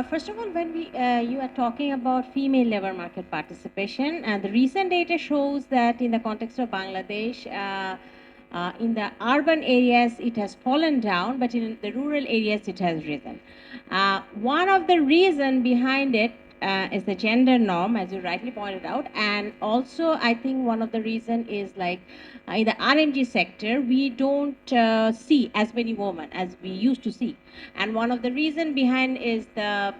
First of all, when you are talking about female labor market participation, the recent data shows that in the context of Bangladesh, in the urban areas it has fallen down, but in the rural areas it has risen. One of the reason behind it is the gender norm, as you rightly pointed out, and also I think one of the reason is like in the RMG sector we don't see as many women as we used to see, and one of the reason behind is the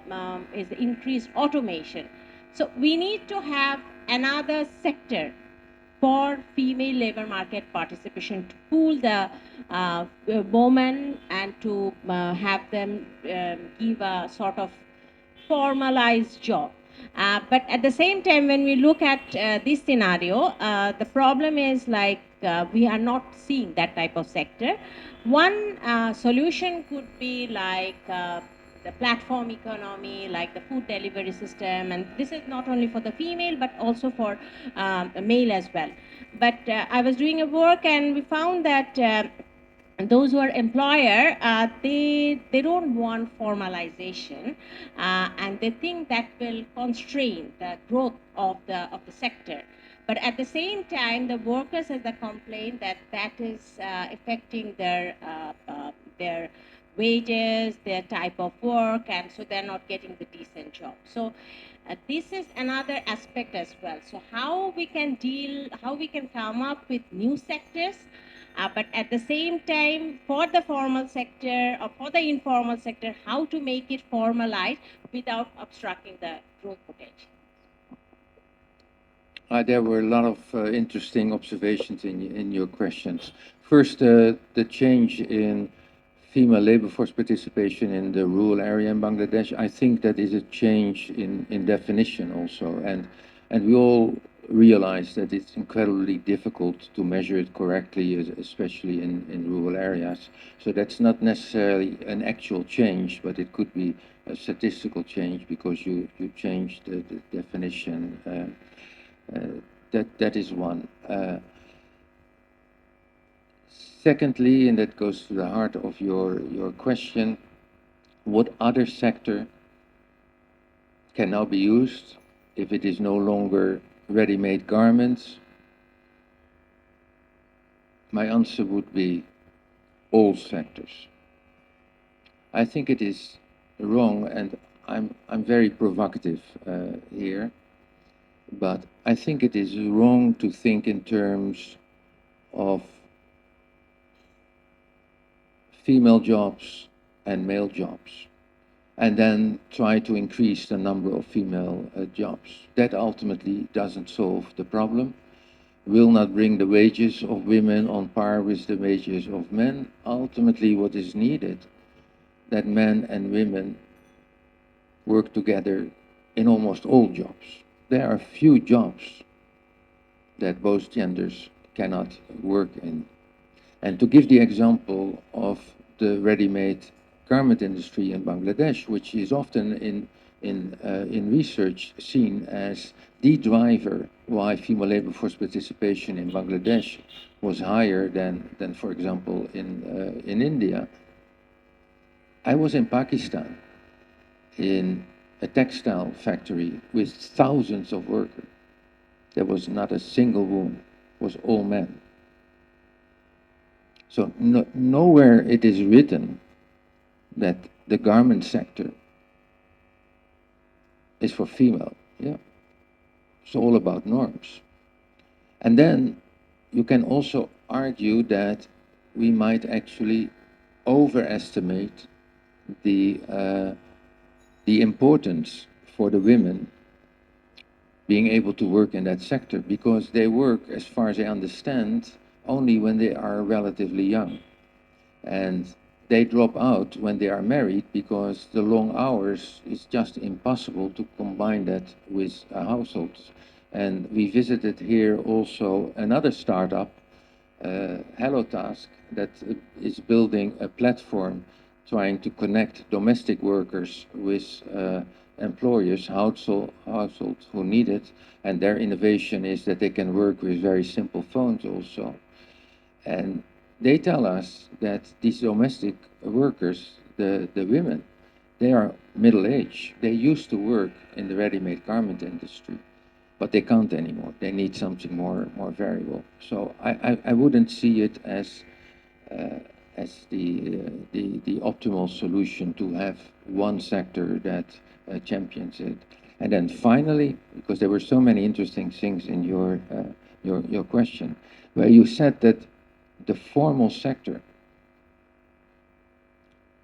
increased automation. So we need to have another sector for female labor market participation to pool the women and to have them give a sort of formalized job. But at the same time, when we look at this scenario, the problem is like we are not seeing that type of sector. One solution could be like the platform economy, like the food delivery system, and this is not only for the female but also for the male as well. But I was doing a work and we found that those who are employer, they don't want formalization, and they think that will constrain the growth of the sector. But at the same time, the workers has the complaint that that is affecting their wages, their type of work, and so they're not getting the decent job. So this is another aspect as well. So how we can come up with new sectors, but at the same time, for the formal sector or for the informal sector, how to make it formalized without obstructing the growth potential. There were a lot of interesting observations in your questions. First, the change in female labor force participation in the rural area in Bangladesh, I think that is a change in definition also. And we all realize that it's incredibly difficult to measure it correctly, especially in rural areas. So that's not necessarily an actual change, but it could be a statistical change because you changed the definition. That is one. Secondly, and that goes to the heart of your question, what other sector can now be used if it is no longer ready-made garments? My answer would be all sectors. I think it is wrong, and I'm very provocative here, but I think it is wrong to think in terms of female jobs and male jobs, and then try to increase the number of female jobs. That ultimately doesn't solve the problem, will not bring the wages of women on par with the wages of men. Ultimately, what is needed, that men and women work together in almost all jobs. There are few jobs that both genders cannot work in. And to give the example of the ready-made garment industry in Bangladesh, which is often in research seen as the driver why female labor force participation in Bangladesh was higher than for example, in India. I was in Pakistan in a textile factory with thousands of workers. There was not a single woman, it was all men. So nowhere it is written that the garment sector is for female. Yeah, it's all about norms. And then you can also argue that we might actually overestimate the importance for the women being able to work in that sector, because they work, as far as I understand, only when they are relatively young. And they drop out when they are married because the long hours is just impossible to combine that with households. And we visited here also another startup, HelloTask, that is building a platform trying to connect domestic workers with employers, households who need it. And their innovation is that they can work with very simple phones also. And they tell us that these domestic workers, the women, they are middle-aged. They used to work in the ready-made garment industry, but they can't anymore. They need something more variable. So I wouldn't see it as the optimal solution to have one sector that champions it. And then finally, because there were so many interesting things in your question, where you said that the formal sector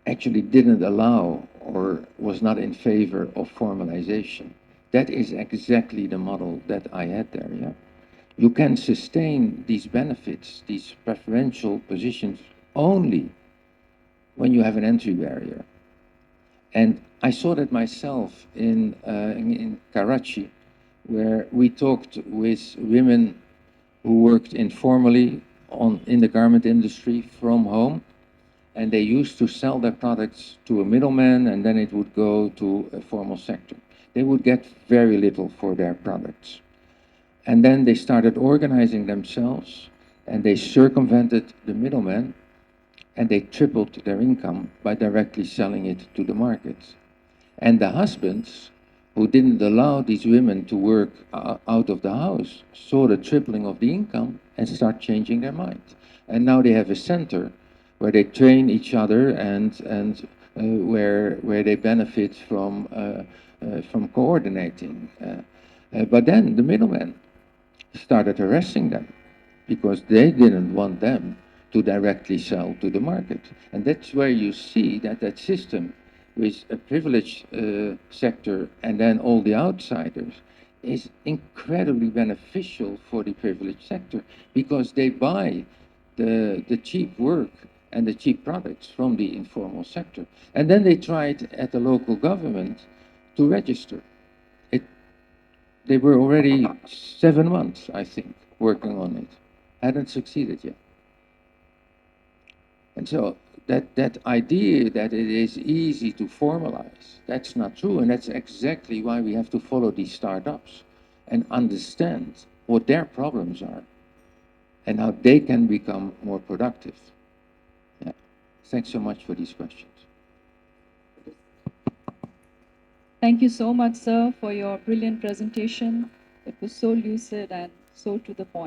actually didn't allow or was not in favor of formalization. That is exactly the model that I had there, yeah. You can sustain these benefits, these preferential positions, only when you have an entry barrier. And I saw that myself in Karachi, where we talked with women who worked informally in the garment industry from home, and they used to sell their products to a middleman, and then it would go to a formal sector. They would get very little for their products. And then they started organizing themselves, and they circumvented the middleman, and they tripled their income by directly selling it to the market. And the husbands, who didn't allow these women to work out of the house, saw the tripling of the income and start changing their mind. And now they have a center where they train each other and where they benefit from coordinating. But then the middlemen started harassing them because they didn't want them to directly sell to the market. And that's where you see that that system with a privileged sector and then all the outsiders is incredibly beneficial for the privileged sector because they buy the cheap work and the cheap products from the informal sector. And then they tried at the local government to register. They were already 7 months, I think, working on it. Hadn't succeeded yet. And so that idea that it is easy to formalize, that's not true. And that's exactly why we have to follow these startups and understand what their problems are and how they can become more productive. Yeah. Thanks so much for these questions. Thank you so much, sir, for your brilliant presentation. It was so lucid and so to the point.